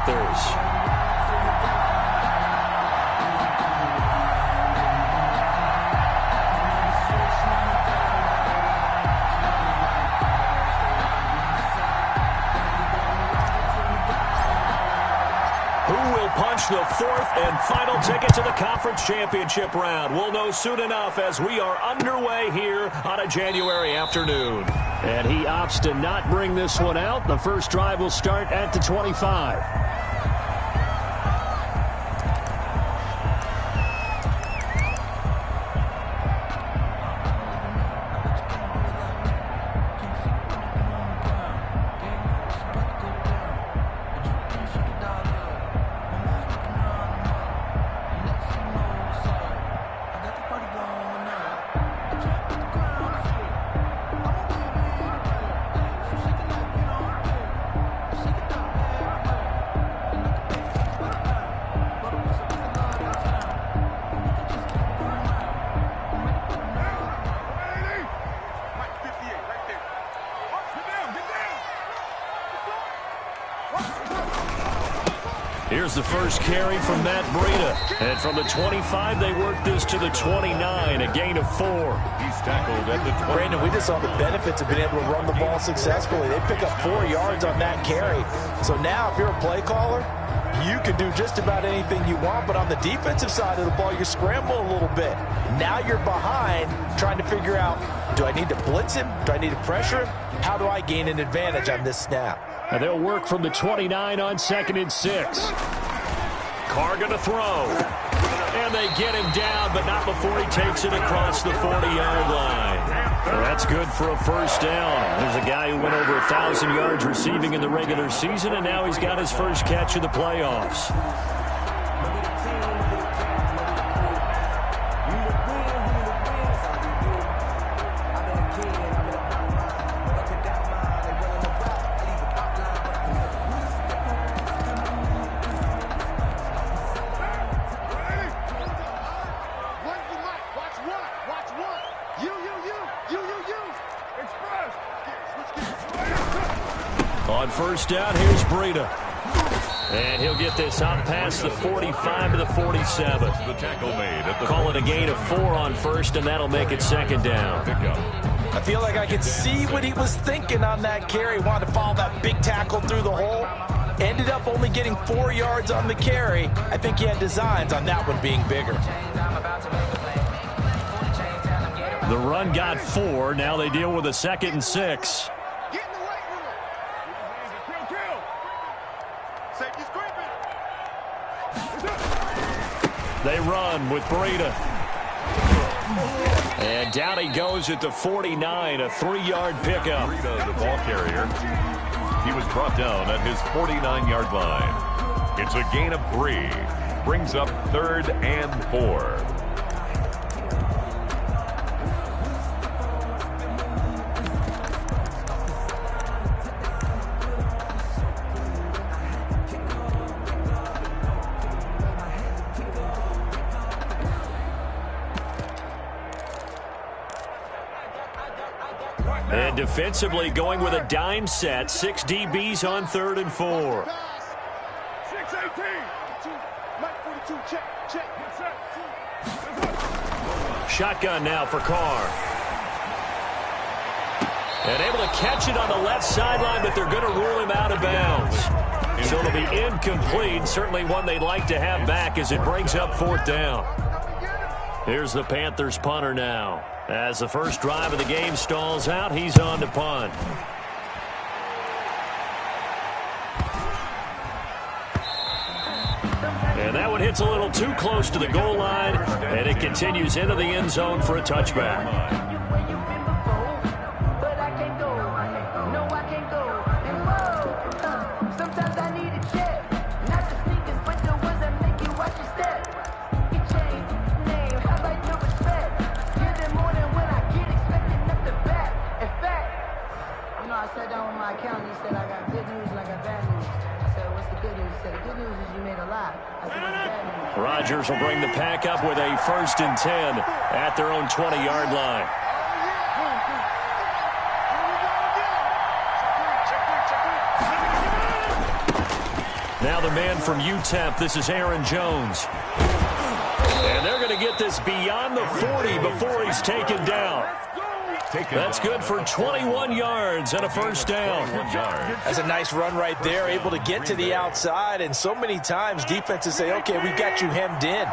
Panthers. Punch the fourth and final ticket to the conference championship round. We'll know soon enough as we are underway here on a January afternoon. And he opts to not bring this one out. The first drive will start at the 25. Here's the first carry from Matt Breida. And from the 25, they work this to the 29, a gain of 4. He's tackled at the 20. Brandon, we just saw the benefits of being able to run the ball successfully. They pick up 4 yards on that carry. So now if you're a play caller, you can do just about anything you want. But on the defensive side of the ball, you're scrambling a little bit. Now you're behind trying to figure out, do I need to blitz him? Do I need to pressure him? How do I gain an advantage on this snap? And they'll work from the 29 on 2nd and 6. Carr going to throw. And they get him down, but not before he takes it across the 40-yard line. Well, that's good for a first down. There's a guy who went over 1,000 yards receiving in the regular season, and now he's got his first catch of the playoffs. On first down, here's Breida. And he'll get this out past the 45 to the 47. The tackle made at the Call it a gain of 4 on first, and that'll make it 2nd down. I feel like I could see what he was thinking on that carry. Wanted to follow that big tackle through the hole. Ended up only getting 4 yards on the carry. I think he had designs on that one being bigger. The run got 4. Now they deal with a 2nd and 6. They run with Breida. And down he goes at the 49, a 3-yard pickup. Breida, the ball carrier. He was brought down at his 49-yard line. It's a gain of 3. Brings up 3rd and 4. And defensively going with a dime set. 6 DBs on 3rd and 4. 6-18. Shotgun now for Carr. And able to catch it on the left sideline, but they're going to rule him out of bounds. So it'll be incomplete. Certainly one they'd like to have back as it brings up 4th down. Here's the Panthers punter now. As the first drive of the game stalls out, he's on to punt. And that one hits a little too close to the goal line, and it continues into the end zone for a touchback. Rodgers will bring the pack up with a 1st and 10 at their own 20-yard line. Now the man from UTEP, this is Aaron Jones. And they're going to get this beyond the 40 before he's taken down. That's good for 21 yards and a first down. That's a nice run right there, able to get to the outside. And so many times defenses say, okay, we've got you hemmed in.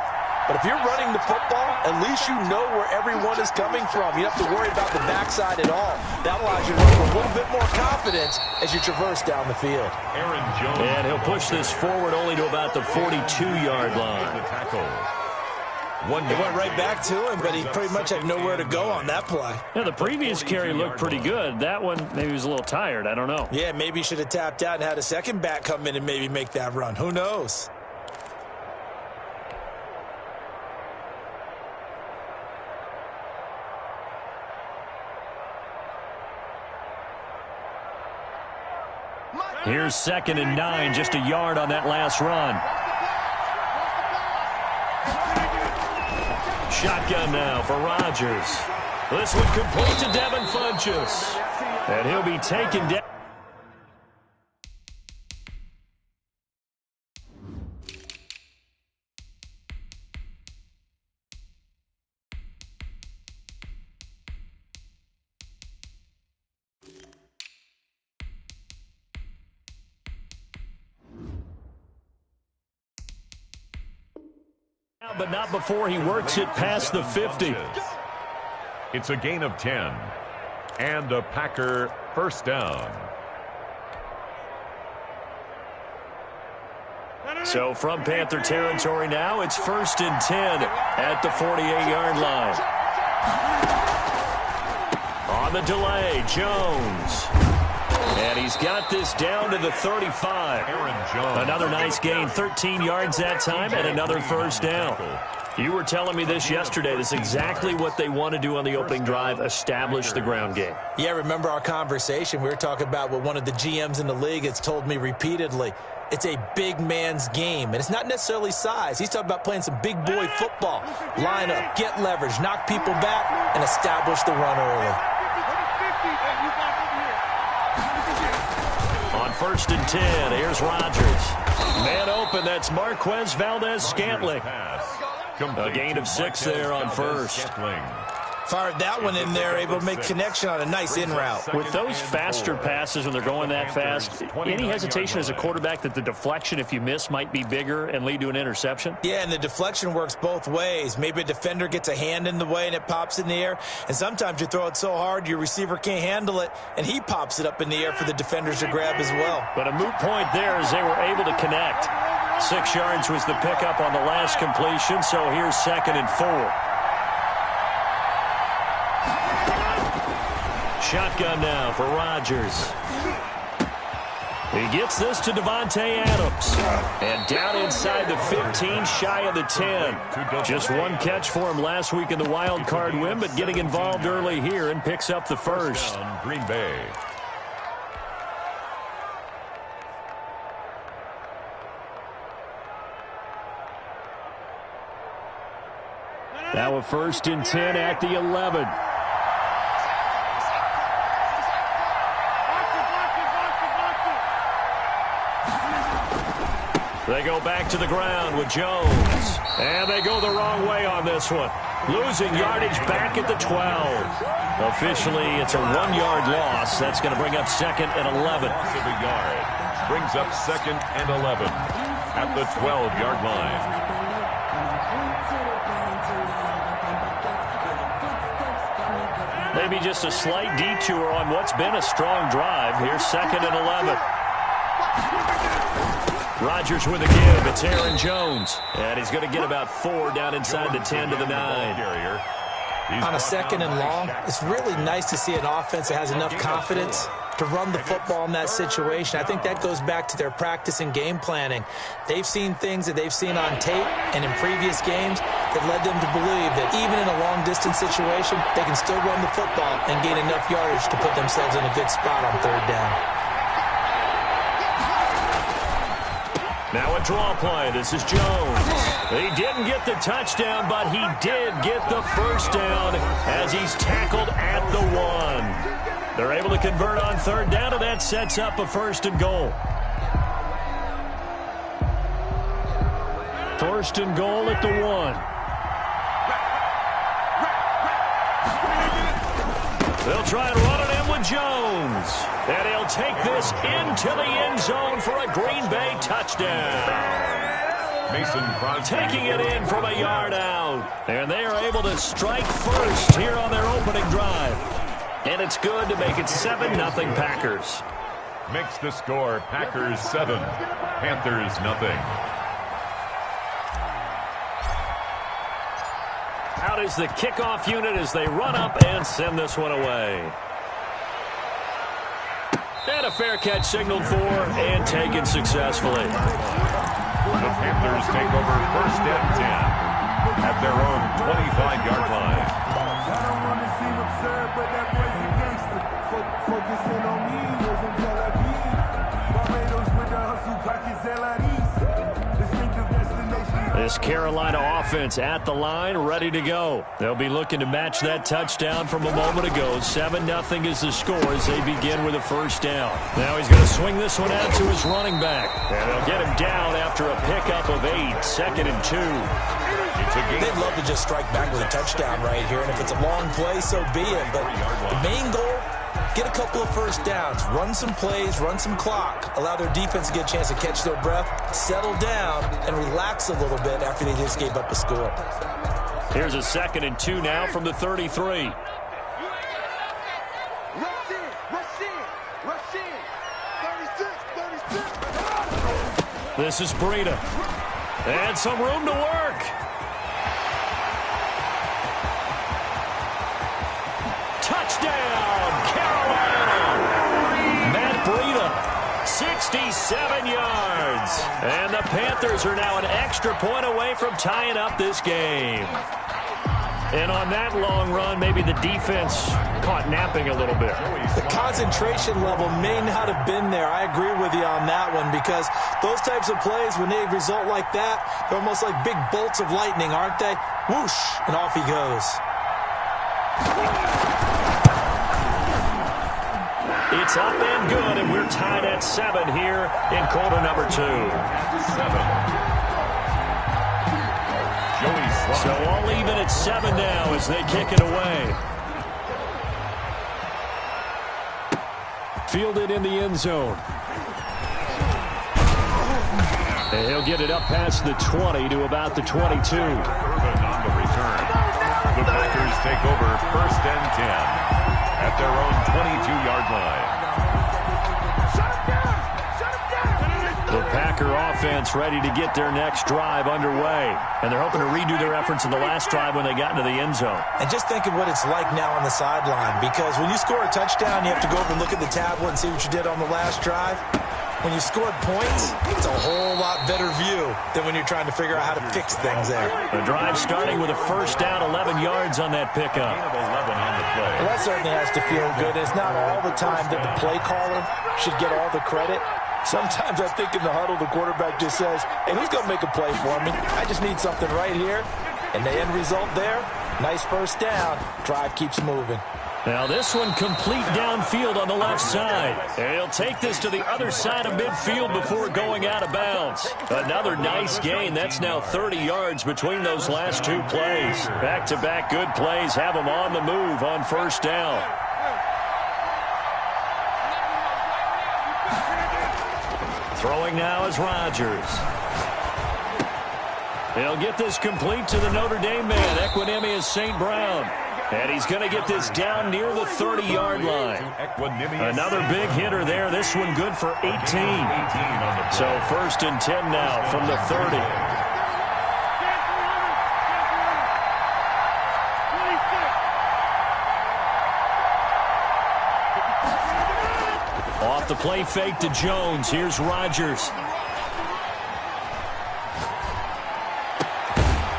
But if you're running the football, at least you know where everyone is coming from. You don't have to worry about the backside at all. That allows you to run with a little bit more confidence as you traverse down the field. Aaron Jones. And he'll push this forward only to about the 42-yard line. The tackle. It went right back to him, but he pretty much had nowhere to go on that play. Yeah, the previous carry looked pretty good. That one, maybe he was a little tired. I don't know. Yeah, maybe he should have tapped out and had a second back come in and maybe make that run. Who knows? Here's 2nd and 9, just a yard on that last run. Shotgun now for Rodgers. This one complete to Devin Funchess. And he'll be taken down. But not before he works it past the 50. It's a gain of 10. And a Packer first down. So from Panther territory now, it's 1st and 10 at the 48-yard line. On the delay, Jones. And he's got this down to the 35. Another nice gain, 13 yards that time, and another first down. You were telling me this yesterday. This is exactly what they want to do on the opening drive, establish the ground game. Yeah, remember our conversation. We were talking about what one of the GMs in the league has told me repeatedly. It's a big man's game, and it's not necessarily size. He's talking about playing some big boy football. Line up, get leverage, knock people back, and establish the run early. On 1st and 10, here's Rodgers. Man open, that's Marquez Valdez-Scantling. A gain of 6 there on first. Fired that one in there, able to make connection on a nice in route. With those faster passes, when they're going that fast, any hesitation as a quarterback that the deflection, if you miss, might be bigger and lead to an interception? Yeah, and the deflection works both ways. Maybe a defender gets a hand in the way and it pops in the air, and sometimes you throw it so hard your receiver can't handle it, and he pops it up in the air for the defenders to grab as well. But a moot point there as they were able to connect. 6 yards was the pickup on the last completion, so here's 2nd and 4. Shotgun now for Rodgers. He gets this to Devontae Adams. And down inside the 15, shy of the 10. Just one catch for him last week in the wild card win, but getting involved early here and picks up the first. Green Bay. Now a 1st and 10 at the 11. They go back to the ground with Jones. And they go the wrong way on this one. Losing yardage back at the 12. Officially, it's a 1-yard loss. That's going to bring up 2nd and 11. Brings up 2nd and 11 at the 12-yard line. Maybe just a slight detour on what's been a strong drive. Here's 2nd and 11. Rodgers with a give. It's Aaron Jones. And he's going to get about 4 down inside the 10 to the 9. On a 2nd and long, it's really nice to see an offense that has enough confidence to run the football in that situation. I think that goes back to their practice and game planning. They've seen things that they've seen on tape and in previous games that led them to believe that even in a long-distance situation, they can still run the football and gain enough yardage to put themselves in a good spot on 3rd down. Now a draw play. This is Jones. He didn't get the touchdown, but he did get the first down as he's tackled at the 1. They're able to convert on 3rd down, and that sets up a 1st and goal. First and goal at the 1. They'll try and run it in with Jones. And he'll take this into the end zone for a Green Bay touchdown. Mason Crosby taking it in from a yard out. And they are able to strike first here on their opening drive. And it's good to make it 7-0 Packers. Makes the score Packers 7, Panthers nothing. Out is the kickoff unit as they run up and send this one away. And a fair catch signaled for and taken successfully. The Panthers take over first and 10 at their own 25-yard line. I don't want to seem absurd, but that boy's a gangster. Focusing on me, was in Tel Aviv. Barbados with the hustle, pockets LREs. Distinctive destination. This Carolina offense at the line, ready to go. They'll be looking to match that touchdown from a moment ago. 7-0 is the score as they begin with a first down. Now he's going to swing this one out to his running back. And they'll get him down after a pickup of 8, 2nd and 2. They'd love to just strike back with a touchdown right here, and if it's a long play, so be it. But the main goal, get a couple of first downs, run some plays, run some clock, allow their defense to get a chance to catch their breath, settle down, and relax a little bit after they just gave up a score. Here's a 2nd and 2 now from the 33. This is Breida. And some room to work. Touchdown, Carolina. Matt Breida, 67 yards. And the Panthers are now an extra point away from tying up this game. And on that long run, maybe the defense caught napping a little bit. The concentration level may not have been there. I agree with you on that one because those types of plays, when they result like that, they're almost like big bolts of lightning, aren't they? Whoosh, and off he goes. It's up and good, and we're tied at 7 here in quarter number 2. 7. So all even at 7 now as they kick it away. Fielded in the end zone. And he'll get it up past the 20 to about the 22. Urban on the return. The Packers take over first and 10 at their own 22-yard line. The Packer offense ready to get their next drive underway. And they're hoping to redo their efforts in the last drive when they got into the end zone. And just think of what it's like now on the sideline, because when you score a touchdown, you have to go over and look at the tablet and see what you did on the last drive. When you scored points, it's a whole lot better view than when you're trying to figure out how to fix things there. The drive starting with a first down, 11 yards on that pickup. 11 on the play. Well, that certainly has to feel good. It's not all the time that the play caller should get all the credit. Sometimes I think in the huddle, the quarterback just says, hey, who's going to make a play for me? I just need something right here. And the end result there, nice first down. Drive keeps moving. Now this one complete downfield on the left side. And he'll take this to the other side of midfield before going out of bounds. Another nice gain. That's now 30 yards between those last 2 plays. Back-to-back good plays have them on the move on first down. Throwing now is Rodgers. He'll get this complete to the Notre Dame man. Equanimous St. Brown. And he's going to get this down near the 30-yard line. Another big hitter there. This one good for 18. So first and 10 now from the 30. Off the play fake to Jones. Here's Rodgers.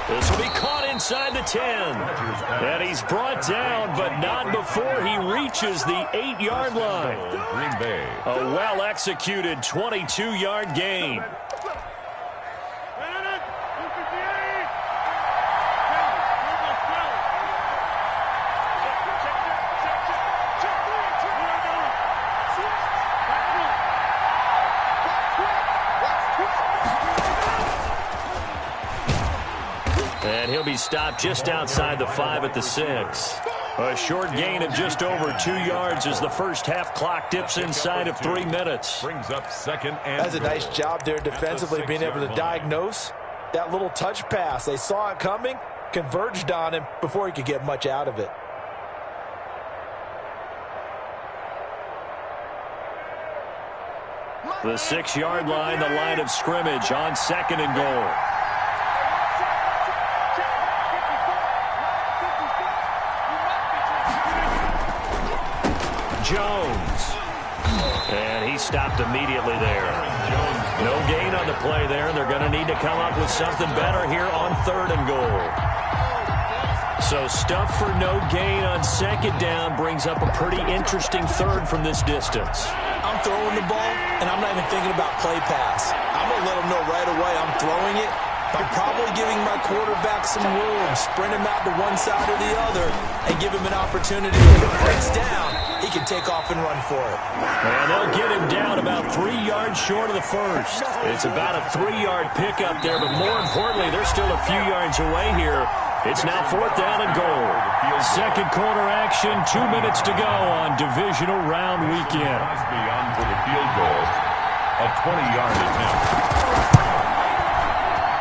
This will be caught inside the 10. And he's brought down, but not before he reaches the 8-yard line. Green Bay. A well-executed 22-yard gain. And he'll be stopped just outside the 5 at the 6. A short gain of just over 2 yards as the first half clock dips inside of 3 minutes. Brings up second and That's a nice job there defensively, being able to diagnose that little touch pass. They saw it coming, converged on him before he could get much out of it. The 6-yard line, the line of scrimmage on 2nd and goal. Jones. And he stopped immediately there. No gain on the play there. They're going to need to come up with something better here on 3rd and goal. So stuff for no gain on 2nd down brings up a pretty interesting 3rd from this distance. I'm throwing the ball, and I'm not even thinking about play pass. I'm going to let them know right away I'm throwing it. I'm probably giving my quarterback some room, sprint him out to one side or the other, and give him an opportunity. If it breaks down, he can take off and run for it. And they'll get him down about 3 yards short of the first. It's about a 3-yard pickup there, but more importantly, they're still a few yards away here. It's now 4th down and goal. Second quarter action, 2 minutes to go on divisional round weekend. Beyond for the field goal, a 20-yard attempt.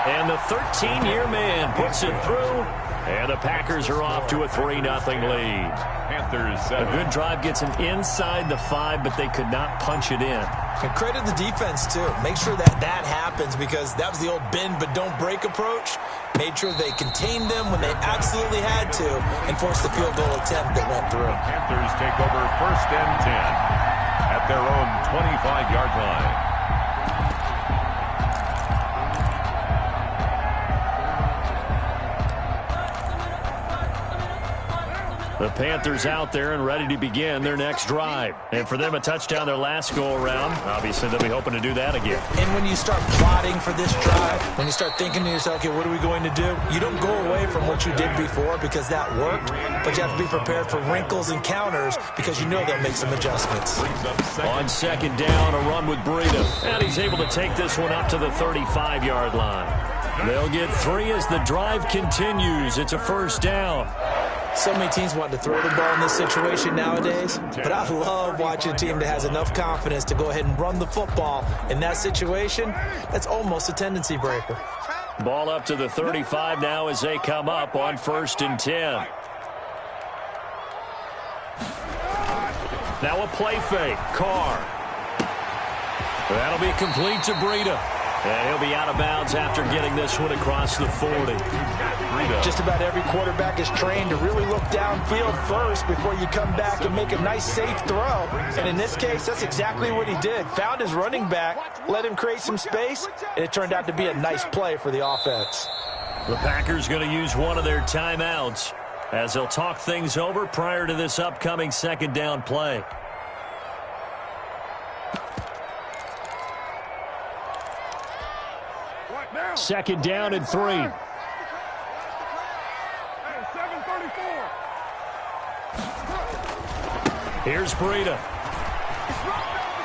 And the 13-year man puts it through, and the Packers are off to a 3-0 lead. Panthers A good drive gets them inside the 5, but they could not punch it in. And credit the defense, too. Make sure that happens, because that was the old bend but don't break approach. Made sure they contained them when they absolutely had to and forced the field goal attempt that went through. Panthers take over 1st and 10 at their own 25-yard line. The Panthers out there and ready to begin their next drive. And for them, a touchdown their last go-around. Obviously, they'll be hoping to do that again. And when you start plotting for this drive, when you start thinking to yourself, okay, what are we going to do? You don't go away from what you did before because that worked, but you have to be prepared for wrinkles and counters because you know they'll make some adjustments. On 2nd down, a run with Breida. And he's able to take this one up to the 35-yard line. They'll get 3 as the drive continues. It's a 1st down. So many teams want to throw the ball in this situation nowadays, but I love watching a team that has enough confidence to go ahead and run the football. In that situation, that's almost a tendency breaker. Ball up to the 35 now as they come up on 1st and 10. Now a play fake. Carr. That'll be complete to Breida. And he'll be out of bounds after getting this one across the 40. Just about every quarterback is trained to really look downfield first before you come back and make a nice, safe throw. And in this case, that's exactly what he did. Found his running back, let him create some space, and it turned out to be a nice play for the offense. The Packers going to use one of their timeouts as they'll talk things over prior to this upcoming 2nd down play. Second down and 3. Here's Breida.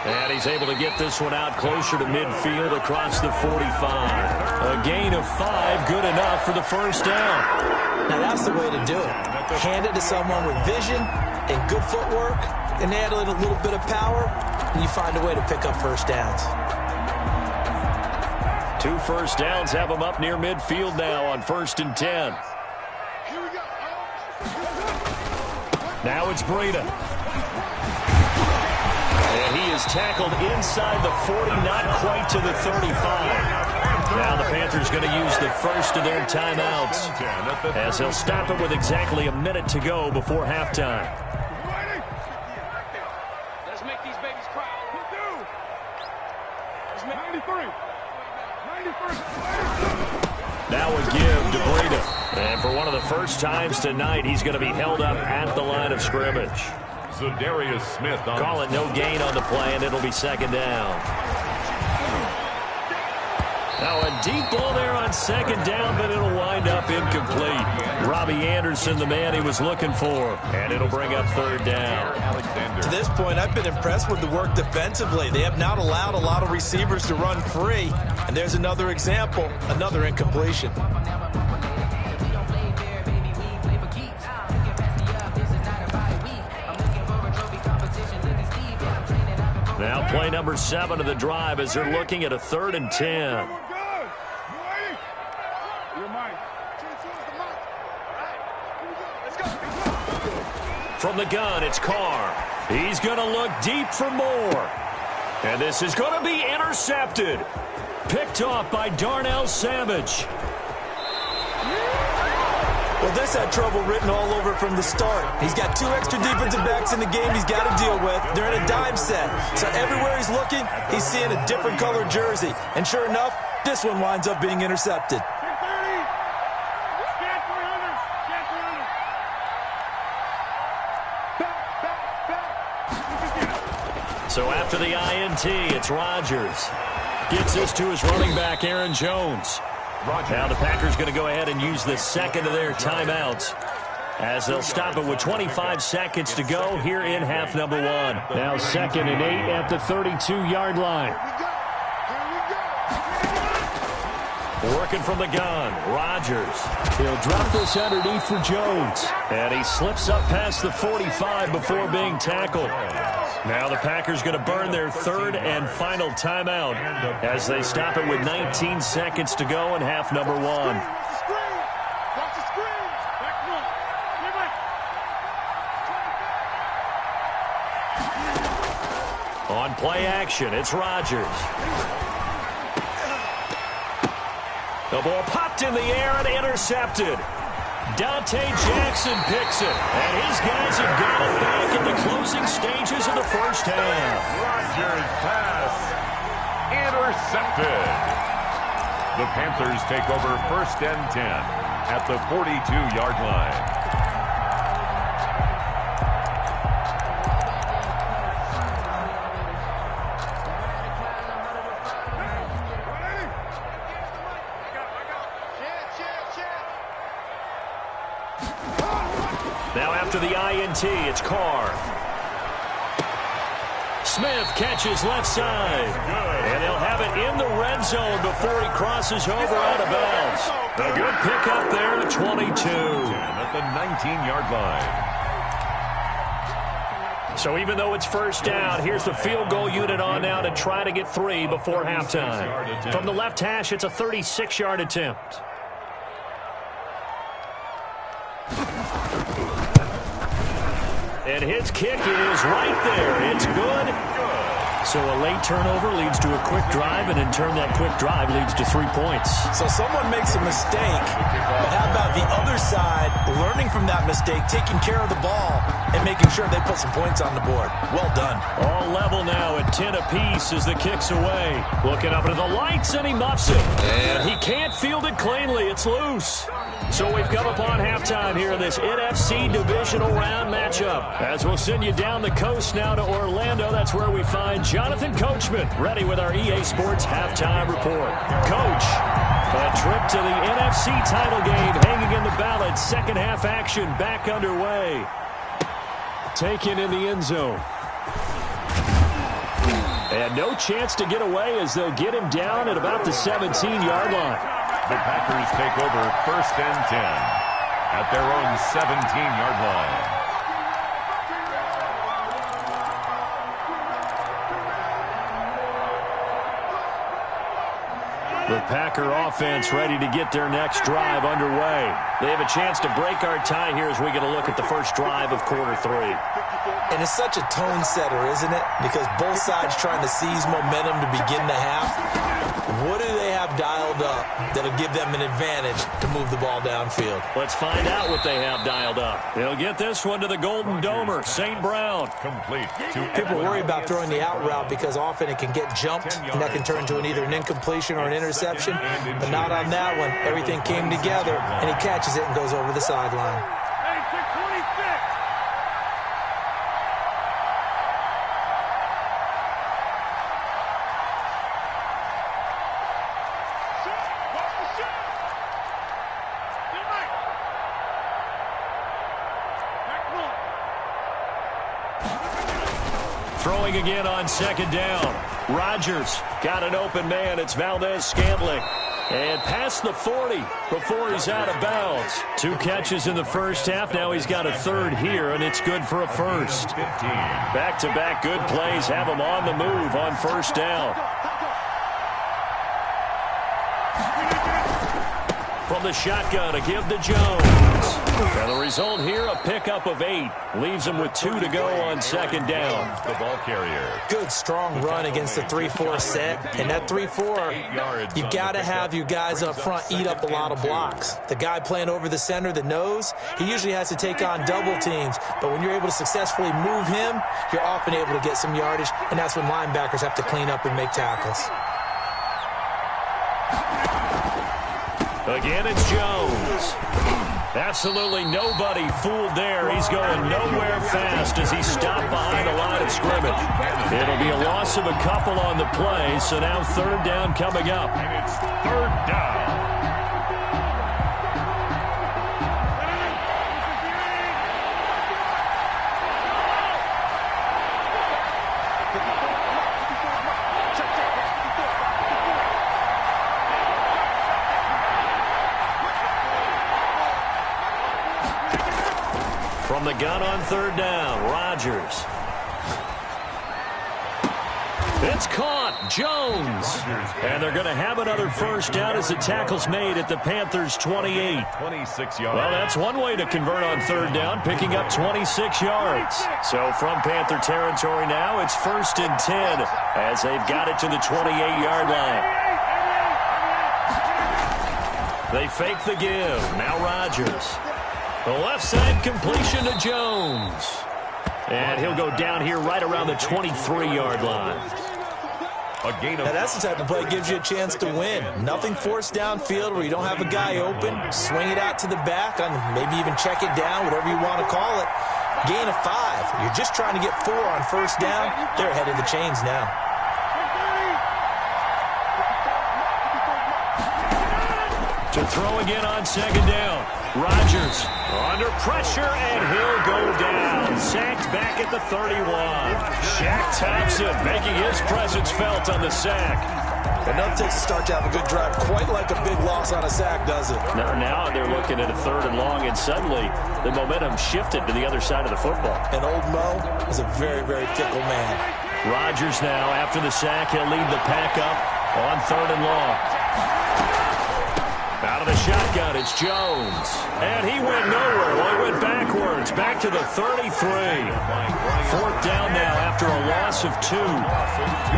And he's able to get this one out closer to midfield across the 45. A gain of 5, good enough for the 1st down. Now that's the way to do it. Hand it to someone with vision and good footwork, and add a little bit of power, and you find a way to pick up 1st downs. 2 1st downs have them up near midfield now on 1st and 10. Now it's Breida. And he is tackled inside the 40, not quite to the 35. Now the Panthers going to use the first of their timeouts as they'll stop it with exactly a minute to go before halftime. Let's make these babies cry. Let's make 93. Now a give to Breida. And for one of the first times tonight, he's going to be held up at the line of scrimmage. Zadarius Smith on Call it no gain on the play, and it'll be 2nd down. Now a deep ball there on 2nd down, but it'll wind up incomplete. Robbie Anderson, the man he was looking for, and it'll bring up 3rd down. To this point, I've been impressed with the work defensively. They have not allowed a lot of receivers to run free, and there's another example, another incompletion. Now play number 7 of the drive as they're looking at a 3rd and 10. From the gun, it's Carr. He's going to look deep for more. And this is going to be intercepted. Picked off by Darnell Savage. Well, this had trouble written all over from the start. He's got 2 extra defensive backs in the game he's got to deal with. They're in a dime set. So everywhere he's looking, he's seeing a different color jersey. And sure enough, this one winds up being intercepted. So after the INT, it's Rodgers. Gets this to his running back, Aaron Jones. Now the Packers going to go ahead and use the second of their timeouts as they'll stop it with 25 seconds to go here in half number 1. Now 2nd and 8 at the 32-yard line. Working from the gun, Rodgers. He'll drop this underneath for Jones. And he slips up past the 45 before being tackled. Now the Packers going to burn their 3rd and final timeout as they stop it with 19 seconds to go in half number 1. On play action, it's Rodgers. The ball popped in the air and intercepted. Dante Jackson picks it, and his guys have got it back in the closing stages of the first half. Rodgers pass intercepted. The Panthers take over 1st and 10 at the 42-yard line. Now after the INT, it's Carr. Smith catches left side. And he'll have it in the red zone before he crosses over out of bounds. A good pickup there at 22. At the 19-yard line. So even though it's first down, here's the field goal unit on now to try to get 3 before halftime. From the left hash, it's a 36-yard attempt. And his kick is right there. It's good. So a late turnover leads to a quick drive, and in turn that quick drive leads to 3 points. So someone makes a mistake, but how about the other side learning from that mistake, taking care of the ball, and making sure they put some points on the board? Well done. All level now at 10 apiece as the kick's away. Looking up into the lights, and he muffs it. And he can't field it cleanly. It's loose. So we've come upon halftime here in this NFC divisional round matchup. As we'll send you down the coast now to Orlando, that's where we find Jonathan Coachman ready with our EA Sports halftime report. Coach, a trip to the NFC title game hanging in the balance. Second half action back underway. Taken in the end zone. And no chance to get away as they'll get him down at about the 17-yard line. The Packers take over 1st and 10 at their own 17-yard line. The Packer offense ready to get their next drive underway. They have a chance to break our tie here as we get a look at the first drive of quarter 3. And it's such a tone setter, isn't it? Because both sides trying to seize momentum to begin the half. What do they have dialed up that'll give them an advantage to move the ball downfield? Let's find out what they have dialed up. They'll get this one to the Golden Domer, St. Brown. Complete. People worry about throwing the out route because often it can get jumped, and that can turn to either an incompletion or an interception. But not on that one. Everything came together, and he catches it and goes over the sideline. Throwing again on second down. Rodgers got an open man. It's Valdez-Scantling. And past the 40 before he's out of bounds. 2 catches in the first half. Now he's got a third here, and it's good for a first. Back-to-back good plays have him on the move on first down. From the shotgun, a give to Jones. And the result here, a pickup of 8. Leaves him with 2 to go on second down. The ball carrier. Good, strong run against the 3-4 set. And that 3-4, you got to have your guys up front eat up a lot of blocks. The guy playing over the center, the nose, he usually has to take on double teams. But when you're able to successfully move him, you're often able to get some yardage. And that's when linebackers have to clean up and make tackles. Again, it's Jones. Absolutely nobody fooled there. He's going nowhere fast as he stopped behind the line of scrimmage. It'll be a loss of a couple on the play, so now third down coming up. And it's third down. From the gun on third down, Rodgers. It's caught, Jones. And they're going to have another first down as the tackle's made at the Panthers' 28. 26 yards. Well, that's one way to convert on third down, picking up 26 yards. So from Panther territory now, it's 1st and 10 as they've got it to the 28-yard line. They fake the give. Now Rodgers. The left side completion to Jones. And he'll go down here right around the 23-yard line. Now that's the type of play that gives you a chance to win. Nothing forced downfield where you don't have a guy open. Swing it out to the back, maybe even check it down, whatever you want to call it. Gain of 5. You're just trying to get 4 on first down. They're ahead of the chains now. To throw again on second down. Rodgers under pressure, and he'll go down. Sacked back at the 31. Shaq Thompson making his presence felt on the sack. Enough takes a start to have a good drive. Quite like a big loss on a sack, does it? Now they're looking at a 3rd and long, and suddenly the momentum shifted to the other side of the football. And old Mo is a very, very fickle man. Rodgers now, after the sack, he'll lead the pack up on 3rd and long. Out of the shotgun, it's Jones. And he went nowhere. Well, he went backwards, back to the 33. 4th down now after a loss of 2.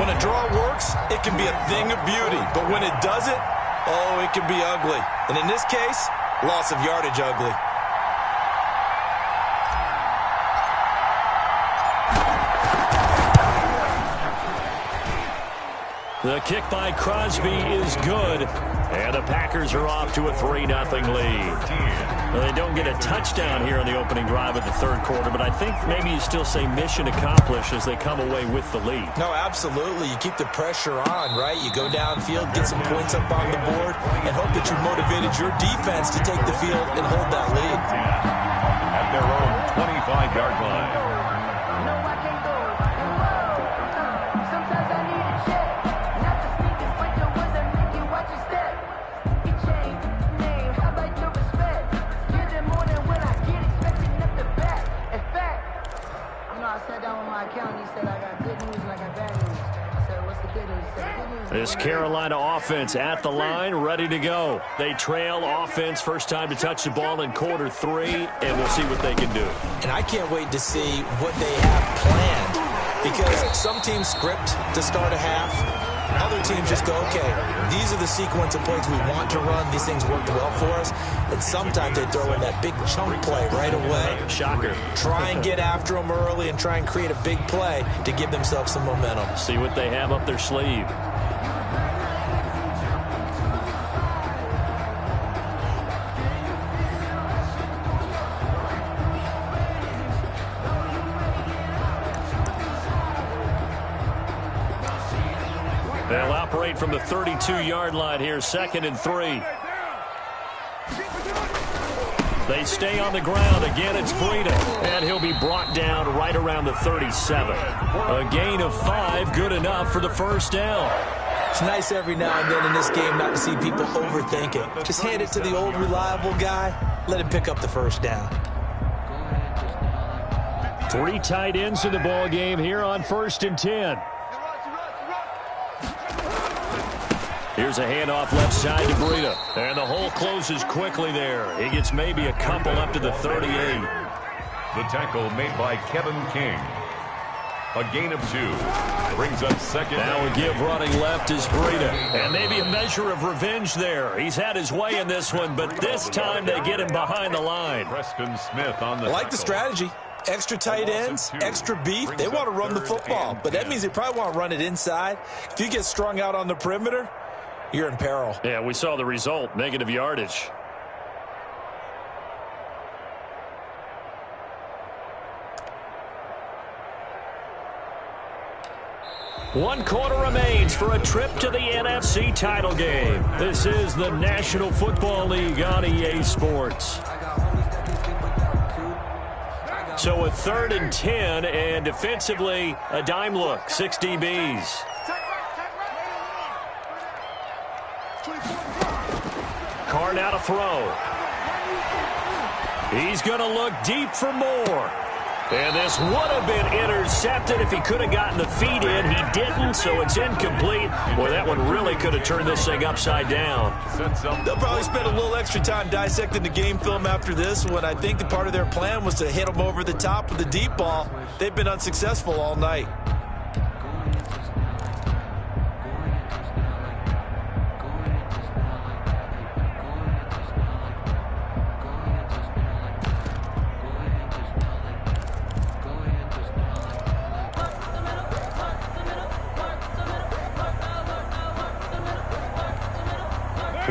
When a draw works, it can be a thing of beauty. But when it doesn't, oh, it can be ugly. And in this case, loss of yardage ugly. The kick by Crosby is good. And the Packers are off to a 3-0 lead. Well, they don't get a touchdown here in the opening drive of the 3rd quarter, but I think maybe you still say mission accomplished as they come away with the lead. No, absolutely. You keep the pressure on, right? You go downfield, get some points up on the board, and hope that you motivated your defense to take the field and hold that lead. At their own 25-yard line. This Carolina offense at the line, ready to go. They trail offense, first time to touch the ball in quarter 3, and we'll see what they can do. And I can't wait to see what they have planned, because some teams script to start a half. Other teams just go, okay, these are the sequence of plays we want to run. These things worked well for us. And sometimes they throw in that big chunk play right away. Shocker. Try and get after them early and try and create a big play to give themselves some momentum. See what they have up their sleeve. They'll operate from the 32-yard line here, 2nd and 3. They stay on the ground. Again, it's Breida, and he'll be brought down right around the 37. A gain of 5, good enough for the first down. It's nice every now and then in this game not to see people overthink it. Just hand it to the old reliable guy. Let him pick up the first down. 3 tight ends in the ball game here on 1st and 10. Here's a handoff left side to Breida. And the hole closes quickly there. He gets maybe a couple up to the 38. The tackle made by Kevin King. A gain of 2. Brings up second. Now a give running left is Breida. And maybe a measure of revenge there. He's had his way in this one, but this time they get him behind the line. Preston Smith on the I like the strategy. Extra tight ends, extra beef. They want to run the football, but that means they probably want to run it inside. If you get strung out on the perimeter, you're in peril. Yeah, we saw the result, negative yardage. One quarter remains for a trip to the NFC title game. This is the National Football League on EA Sports. So a 3rd and 10, and defensively, a dime look, 6 DBs. Carr now to throw. He's going to look deep for more. And this would have been intercepted if he could have gotten the feet in. He didn't, so it's incomplete. Boy, that one really could have turned this thing upside down. They'll probably spend a little extra time dissecting the game film after this one. I think the part of their plan was to hit them over the top with the deep ball. They've been unsuccessful all night.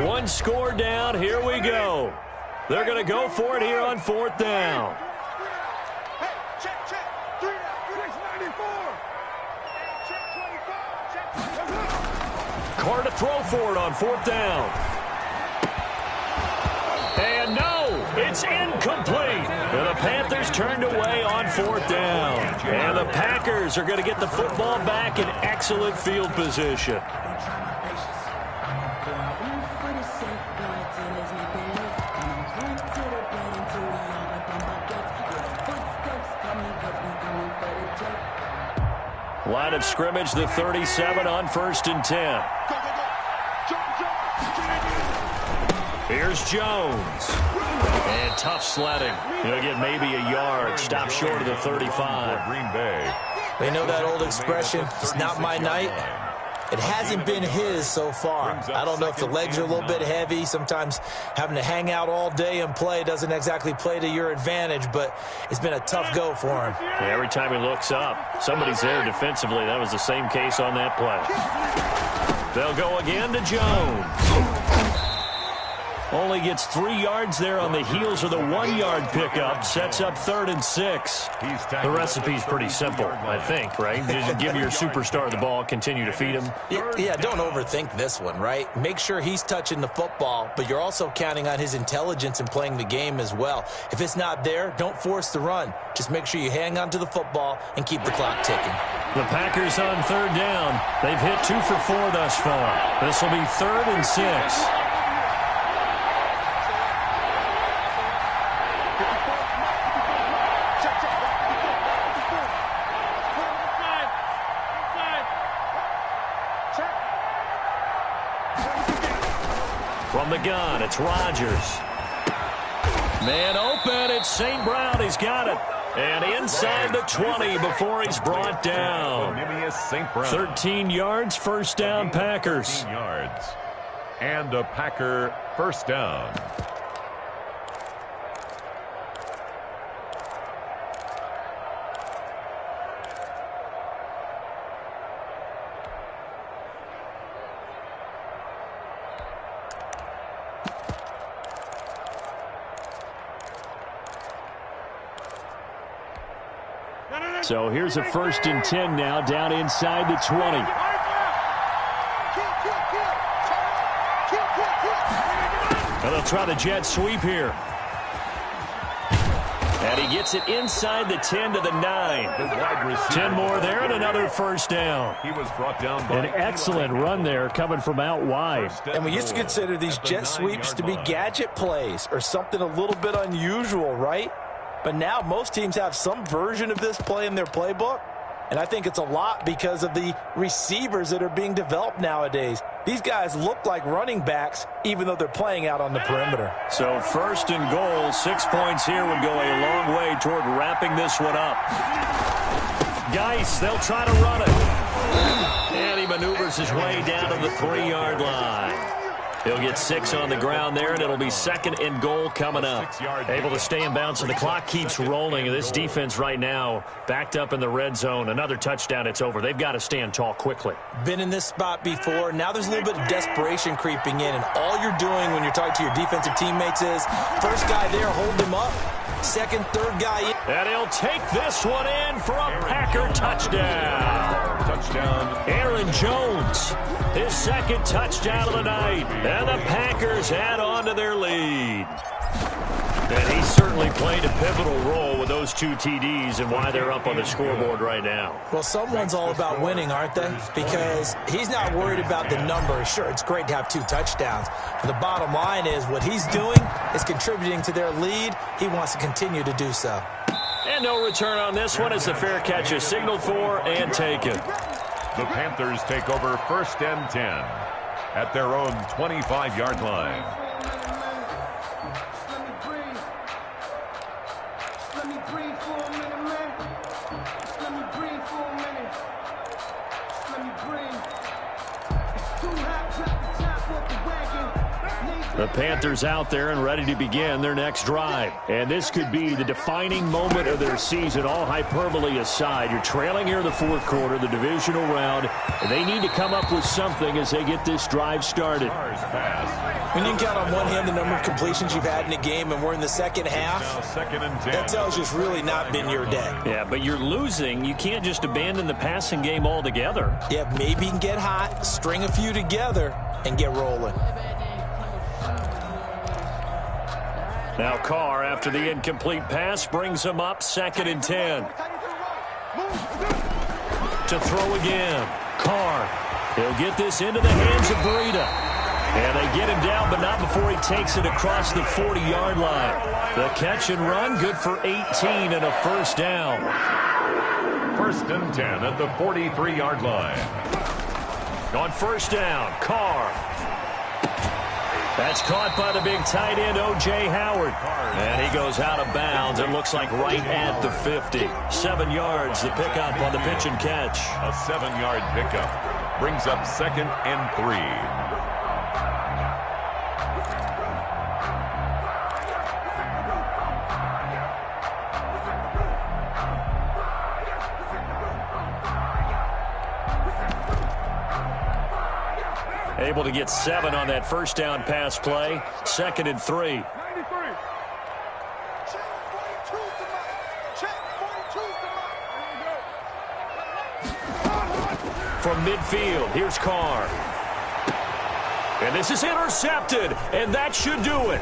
One score down. Here we go. They're going to go for it here on 4th down. Check. 394. Check 25. Carr to throw for it on 4th down. And no, it's incomplete. And the Panthers turned away on 4th down. And the Packers are going to get the football back in excellent field position. Line of scrimmage, the 37 on 1st and 10. Here's Jones. And tough sledding. He'll get maybe a yard. Stop short of the 35. Green Bay. They know that old expression, it's not my night. It hasn't been his so far. I don't know if the legs are a little bit heavy. Sometimes having to hang out all day and play doesn't exactly play to your advantage, but it's been a tough go for him. Yeah, every time he looks up, somebody's there defensively. That was the same case on that play. They'll go again to Jones. Only gets 3 yards there on the heels of the 1-yard pickup. Sets up 3rd and 6. The recipe's pretty simple, I think, right? Just give your superstar the ball, continue to feed him. Yeah, don't overthink this one, right? Make sure he's touching the football, but you're also counting on his intelligence in playing the game as well. If it's not there, don't force the run. Just make sure you hang on to the football and keep the clock ticking. The Packers on 3rd down. They've hit 2 for 4 thus far. This will be 3rd and 6. From the gun, it's Rodgers. Man open, it's St. Brown. He's got it. And inside the 20 before he's brought down. 13 yards, 1st down, Packers. 13 yards. And a Packer 1st down. So here's a 1st and 10 now, down inside the 20. And they'll try the jet sweep here. And he gets it inside the 10 to the 9. 10 more there and another first down. He was brought down by an excellent run there coming from out wide. And we used to consider these jet sweeps to be gadget plays or something a little bit unusual, right? But now most teams have some version of this play in their playbook. And I think it's a lot because of the receivers that are being developed nowadays. These guys look like running backs, even though they're playing out on the perimeter. So first and goal, 6 points here would go a long way toward wrapping this one up. Geis, they'll try to run it. And he maneuvers his way down to the 3-yard line. He'll get 6 on the ground there, and it'll be second and goal coming up. Able to stay in bounds, and the clock keeps rolling. This defense right now backed up in the red zone. Another touchdown, it's over. They've got to stand tall quickly. Been in this spot before. Now there's a little bit of desperation creeping in, and all you're doing when you're talking to your defensive teammates is first guy there, hold him up. Second, third guy in. And he'll take this one in for a Packer touchdown. Aaron Jones, his second touchdown of the night. And the Packers add on to their lead. And he certainly played a pivotal role with those 2 TDs and why they're up on the scoreboard right now. Well, someone's all about winning, aren't they? Because he's not worried about the number. Sure, it's great to have 2 touchdowns. But the bottom line is what he's doing is contributing to their lead. He wants to continue to do so. And no return on this one as the fair catch is signaled for and taken. The Panthers take over first and 10 at their own 25-yard line. The Panthers out there and ready to begin their next drive. And this could be the defining moment of their season, all hyperbole aside. You're trailing here in the fourth quarter, the divisional round. And they need to come up with something as they get this drive started. When you can count on one hand the number of completions you've had in a game and we're in the second half, that tells you it's really not been your day. Yeah, but you're losing. You can't just abandon the passing game altogether. Yeah, maybe you can get hot, string a few together, and get rolling. Now Carr, after the incomplete pass, brings him up second and 10. To throw again. Carr. He'll get this into the hands of Breida. And they get him down, but not before he takes it across the 40-yard line. The catch and run, good for 18 and a first down. First and 10 at the 43-yard line. On first down, Carr. That's caught by the big tight end, O.J. Howard. And he goes out of bounds. It looks like right at the 50. 7 yards, the pickup on the pitch and catch. A 7-yard pickup brings up second and 3. Able to get 7 on that first down pass play. Second and 3. From midfield, here's Carr. And this is intercepted, and that should do it.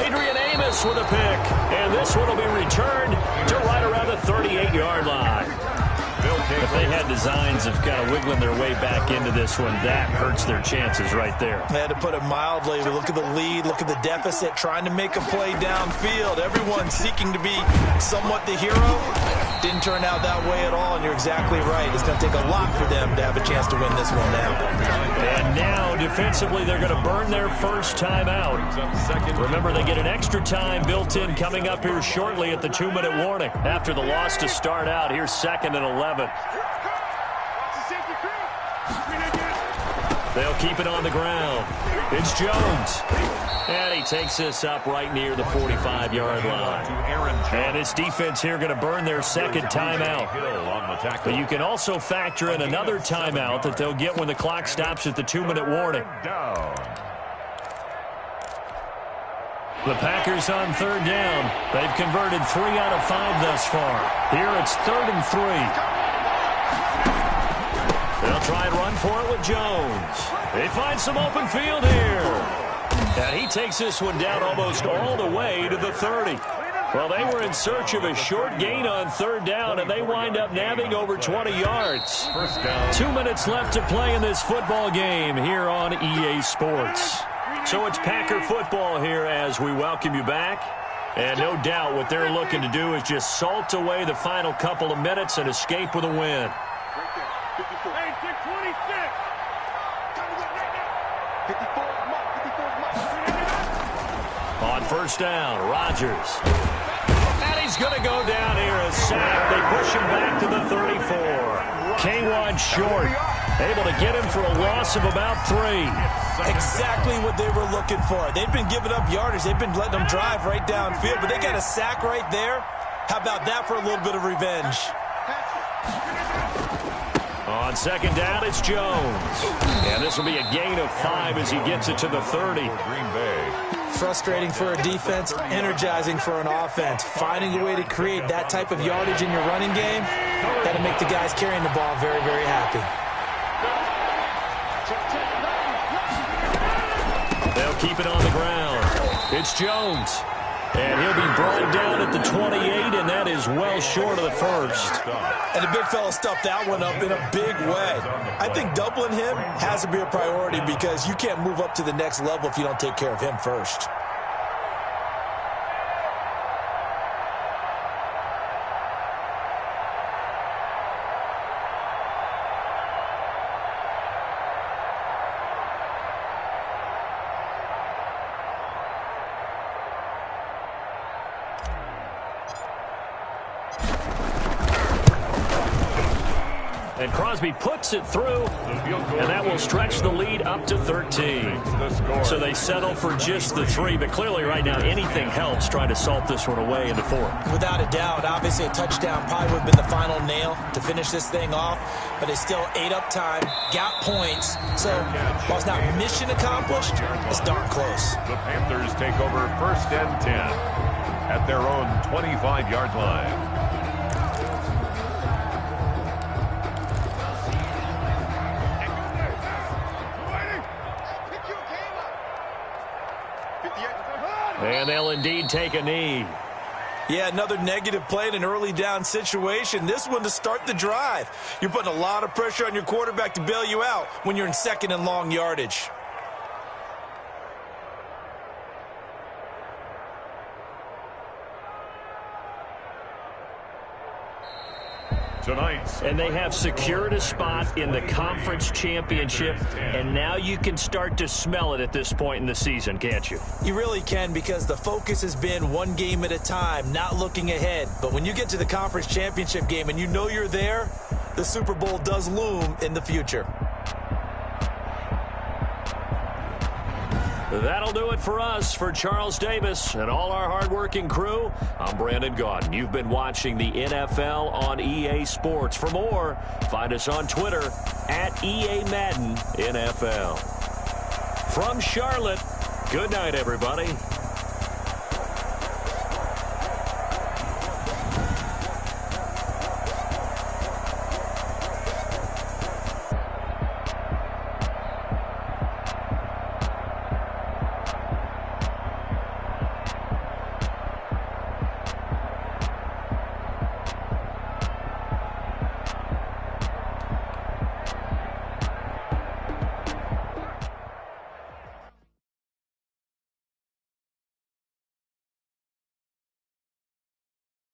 Adrian Amos with a pick, and this one will be returned to right around the 38-yard line. If they had designs of kind of wiggling their way back into this one, that hurts their chances right there. They had to put it mildly. Look at the lead, look at the deficit, trying to make a play downfield. Everyone seeking to be somewhat the hero. Didn't turn out that way at all, and you're exactly right. It's going to take a lot for them to have a chance to win this one now. And now, defensively, they're going to burn their first timeout. Remember, they get an extra time built in coming up here shortly at the 2-minute warning. After the loss to start out, here's second and 11. They'll keep it on the ground. It's Jones. And he takes this up right near the 45-yard line. And this defense here going to burn their second timeout. But you can also factor in another timeout that they'll get when the clock stops at the 2-minute warning. The Packers on third down. They've converted 3 out of 5 thus far. Here it's 3rd and 3. They'll try and run for it with Jones. They find some open field here. And he takes this one down almost all the way to the 30. Well, they were in search of a short gain on third down, and they wind up nabbing over 20 yards. First down. 2 minutes left to play in this football game here on EA Sports. So it's Packer football here as we welcome you back. And no doubt what they're looking to do is just salt away the final couple of minutes and escape with a win. Hey, 626. On first down, Rodgers. And he's going to go down here as sacked. They push him back to the 34. K1 short. Able to get him for a loss of about 3. Exactly what they were looking for. They've been giving up yardage. They've been letting them drive right downfield, but they got a sack right there. How about that for a little bit of revenge? On second down, it's Jones. And this will be a gain of 5 as he gets it to the 30. Green Bay. Frustrating for a defense, energizing for an offense. Finding a way to create that type of yardage in your running game, that'll make the guys carrying the ball very, very happy. They'll keep it on the ground. It's Jones. And he'll be brought down at the 28, and that is well short of the first. And the big fella stuffed that one up in a big way. I think doubling him has to be a priority because you can't move up to the next level if you don't take care of him first. And Crosby puts it through, and that will stretch the lead up to 13. So they settle for just the 3, but clearly right now anything helps trying to salt this one away into 4. Without a doubt, obviously a touchdown probably would have been the final nail to finish this thing off, but they still ate up time, got points. So while it's not mission accomplished, it's darn close. The Panthers take over first and 10 at their own 25-yard line. And they'll indeed take a knee. Yeah, another negative play in an early down situation. This one to start the drive. You're putting a lot of pressure on your quarterback to bail you out when you're in second and long yardage. Tonight. And they have secured a spot in the conference championship, and now you can start to smell it at this point in the season, can't you? You really can, because the focus has been one game at a time, not looking ahead. But when you get to the conference championship game and you know you're there, the Super Bowl does loom in the future. That'll do it for us. For Charles Davis and all our hardworking crew, I'm Brandon Gaudin. You've been watching the NFL on EA Sports. For more, find us on Twitter at EA Madden NFL. From Charlotte, good night, everybody.